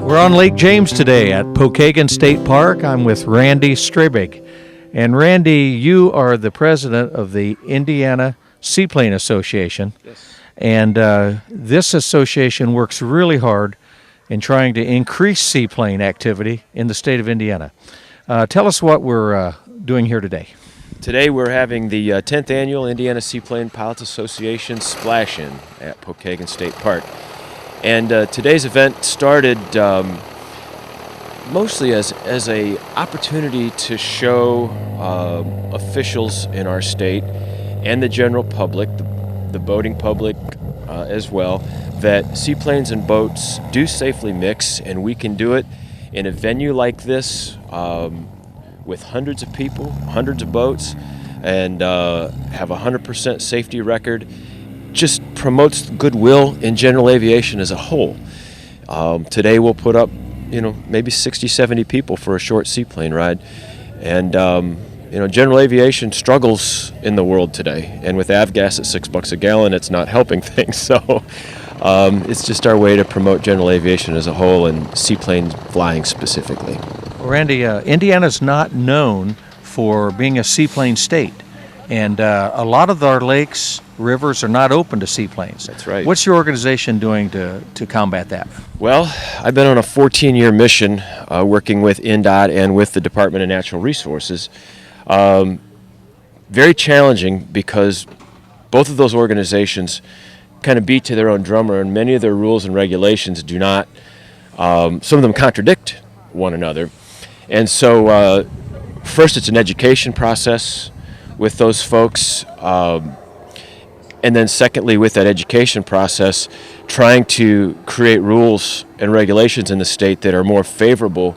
We're on Lake James today at Pokagon State Park. I'm with Randy Strebig. And Randy, you are the president of the Indiana Seaplane Association. Yes. And this association works really hard in trying to increase seaplane activity in the state of Indiana. Tell us what we're doing here today. Today we're having the 10th annual Indiana Seaplane Pilots Association Splash-In at Pokagon State Park. And today's event started mostly as a opportunity to show officials in our state and the general public, the boating public as well, that seaplanes and boats do safely mix, and we can do it in a venue like this with hundreds of people, hundreds of boats, and have a 100% safety record. Just promotes goodwill in general aviation as a whole. Today we'll put up, maybe 60, 70 people for a short seaplane ride. And, general aviation struggles in the world today. And with avgas at $6 a gallon, it's not helping things. So it's just our way to promote general aviation as a whole and seaplane flying specifically. Randy, Indiana's not known for being a seaplane state. And a lot of our lakes, rivers are not open to seaplanes. That's right. What's your organization doing to combat that? Well, I've been on a 14-year mission working with INDOT and with the Department of Natural Resources. Very challenging because both of those organizations kind of beat to their own drummer, and many of their rules and regulations do not, some of them contradict one another. And so first it's an education process with those folks, and then secondly, with that education process, trying to create rules and regulations in the state that are more favorable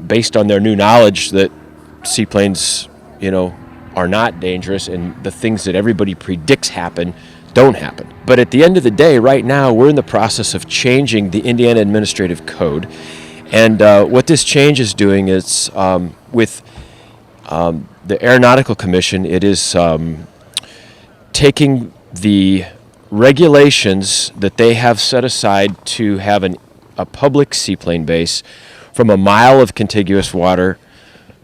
based on their new knowledge that seaplanes, are not dangerous, and the things that everybody predicts happen don't happen. But at the end of the day, right now, we're in the process of changing the Indiana Administrative Code, and what this change is doing is with the Aeronautical Commission, it is taking the regulations that they have set aside to have a public seaplane base from a mile of contiguous water,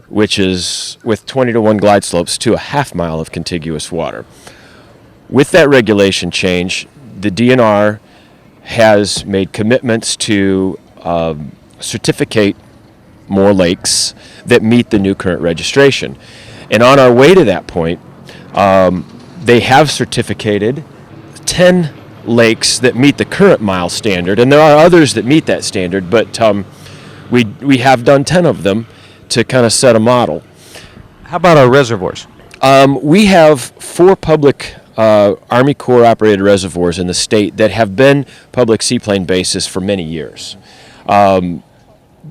which is with 20-to-1 glide slopes, to a half mile of contiguous water. With that regulation change, the DNR has made commitments to certificate more lakes that meet the new current registration. And on our way to that point, they have certificated 10 lakes that meet the current mile standard, and there are others that meet that standard, but we have done 10 of them to kind of set a model. How about our reservoirs? We have 4 public Army Corps operated reservoirs in the state that have been public seaplane bases for many years.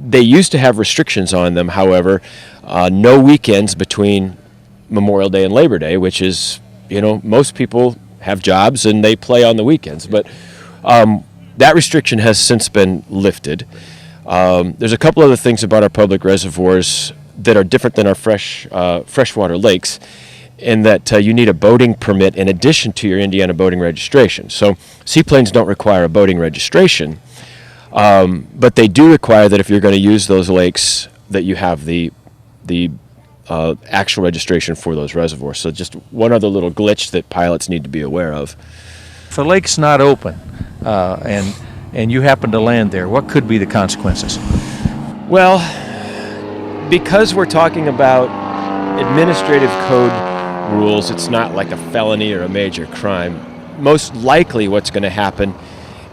They used to have restrictions on them, however, no weekends between Memorial Day and Labor Day, which is, most people have jobs and they play on the weekends. But that restriction has since been lifted. There's a couple other things about our public reservoirs that are different than our freshwater lakes, in that you need a boating permit in addition to your Indiana boating registration. So seaplanes don't require a boating registration. But they do require that if you're going to use those lakes, that you have the actual registration for those reservoirs. So just one other little glitch that pilots need to be aware of. If a lake's not open and you happen to land there, what could be the consequences? Well, because we're talking about administrative code rules, it's not like a felony or a major crime. Most likely what's going to happen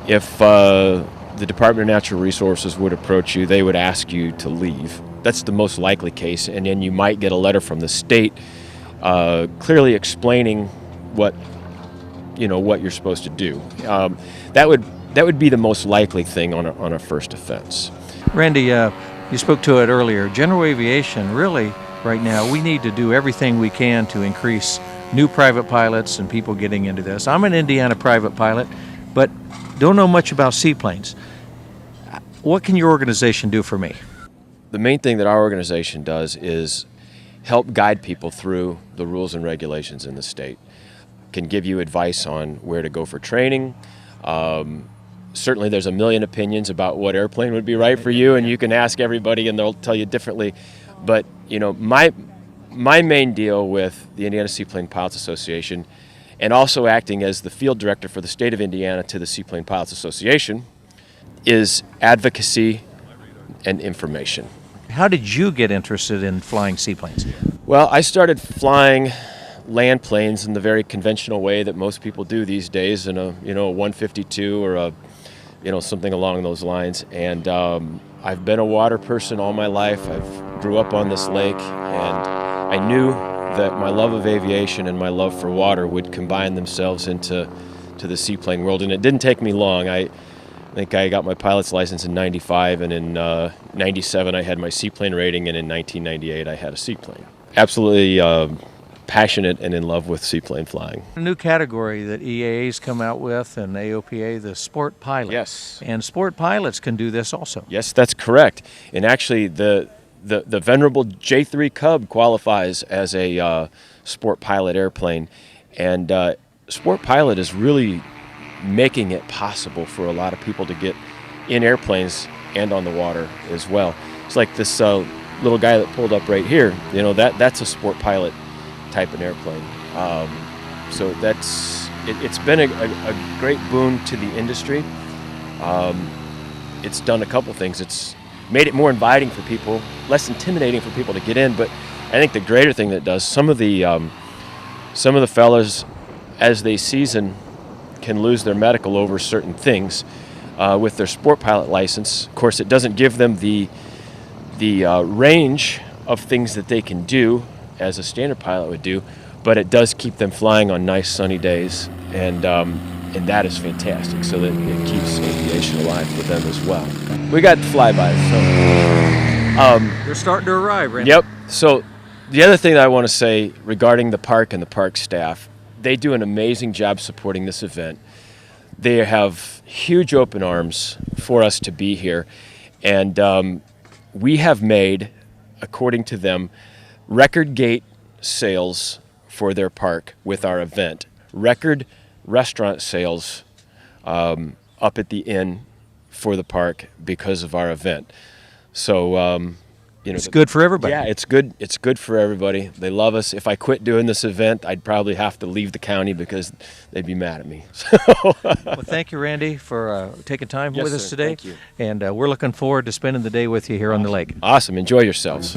if the Department of Natural Resources would approach you, they would ask you to leave. That's the most likely case, and then you might get a letter from the state clearly explaining what you're supposed to do. That would be the most likely thing on a first offense. Randy, you spoke to it earlier. General aviation, really, right now, we need to do everything we can to increase new private pilots and people getting into this. I'm an Indiana private pilot, but don't know much about seaplanes. What can your organization do for me? The main thing that our organization does is help guide people through the rules and regulations in the state. Can give you advice on where to go for training, certainly there's a million opinions about what airplane would be right for you, and you can ask everybody and they'll tell you differently. But, you know, my main deal with the Indiana Seaplane Pilots Association, and also acting as the field director for the state of Indiana to the Seaplane Pilots Association, is advocacy and information. How did you get interested in flying seaplanes? Well, I started flying land planes in the very conventional way that most people do these days, in a 152 or a something along those lines. And I've been a water person all my life. I've grew up on this lake, and I knew that my love of aviation and my love for water would combine themselves into the seaplane world. And it didn't take me long. I think I got my pilot's license in '95, and in '97 I had my seaplane rating, and in 1998 I had a seaplane. Absolutely passionate and in love with seaplane flying. A new category that EAA's come out with, and AOPA, the sport pilot. Yes. And sport pilots can do this also. Yes, that's correct. And actually, the venerable J3 Cub qualifies as a sport pilot airplane, and sport pilot is really making it possible for a lot of people to get in airplanes and on the water as well. It's like this little guy that pulled up right here. You know, that's a sport pilot type of airplane. So it's been a great boon to the industry. It's done a couple things. It's made it more inviting for people, less intimidating for people to get in. But I think the greater thing that does, some of the fellas, as they season, can lose their medical over certain things with their sport pilot license. Of course, it doesn't give them the range of things that they can do as a standard pilot would do, but it does keep them flying on nice sunny days, and that is fantastic. So that it keeps aviation alive for them as well. We got flybys. So, They're starting to arrive, Randy. Yep. So the other thing that I want to say regarding the park and the park staff, they do an amazing job supporting this event. They have huge open arms for us to be here, and we have made, according to them, record gate sales for their park with our event. Record restaurant sales up at the inn for the park because of our event. So, It's good for everybody. Yeah, it's good. It's good for everybody. They love us. If I quit doing this event, I'd probably have to leave the county because they'd be mad at me. Well, thank you, Randy, for taking time Yes, with us sir. today. Thank you. And we're looking forward to spending the day with you here on the lake. Awesome. Enjoy yourselves.